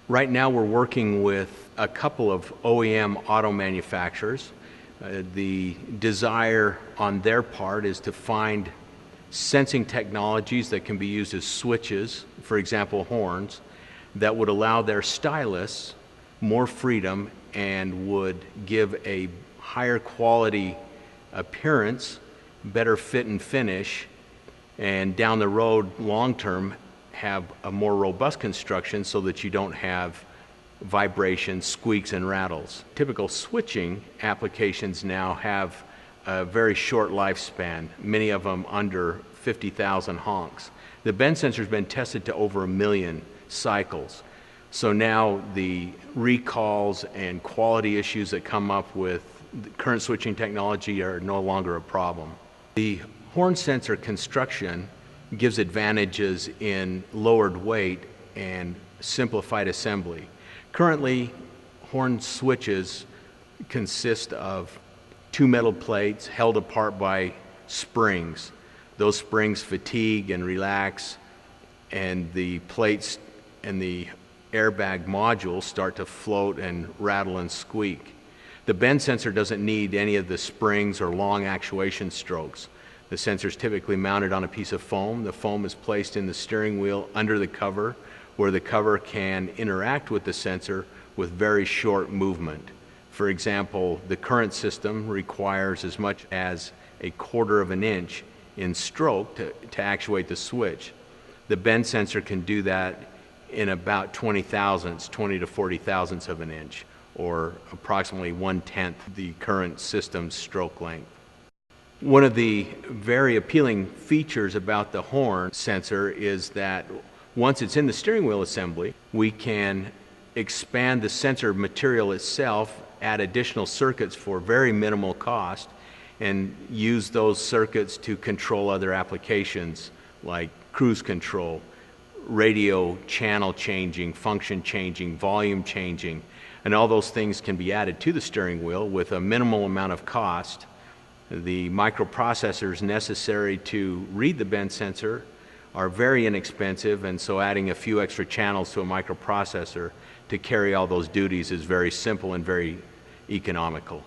Right now we're working with a couple of OEM auto manufacturers. The desire on their part is to find sensing technologies that can be used as switches, for example horns, that would allow their stylists more freedom and would give a higher quality appearance, better fit and finish, and down the road long term have a more robust construction so that you don't have vibrations, squeaks, and rattles. Typical switching applications now have a very short lifespan, many of them under 50,000 honks. The bend sensor has been tested to over 1 million cycles. So now the recalls and quality issues that come up with current switching technology are no longer a problem. The horn sensor construction gives advantages in lowered weight and simplified assembly. Currently, horn switches consist of 2 metal plates held apart by springs. Those springs fatigue and relax, and the plates and the airbag modules start to float and rattle and squeak. The bend sensor doesn't need any of the springs or long actuation strokes. The sensor is typically mounted on a piece of foam. The foam is placed in the steering wheel under the cover, where the cover can interact with the sensor with very short movement. For example, the current system requires as much as 1/4 of an inch in stroke to actuate the switch. The bend sensor can do that in about 20 to 40 thousandths of an inch, or approximately 1/10 the current system's stroke length. One of the very appealing features about the horn sensor is that once it's in the steering wheel assembly, we can expand the sensor material itself, add additional circuits for very minimal cost, and use those circuits to control other applications like cruise control, radio channel changing, function changing, volume changing, and all those things can be added to the steering wheel with a minimal amount of cost. The microprocessors necessary to read the bend sensor are very inexpensive, and so adding a few extra channels to a microprocessor to carry all those duties is very simple and very economical.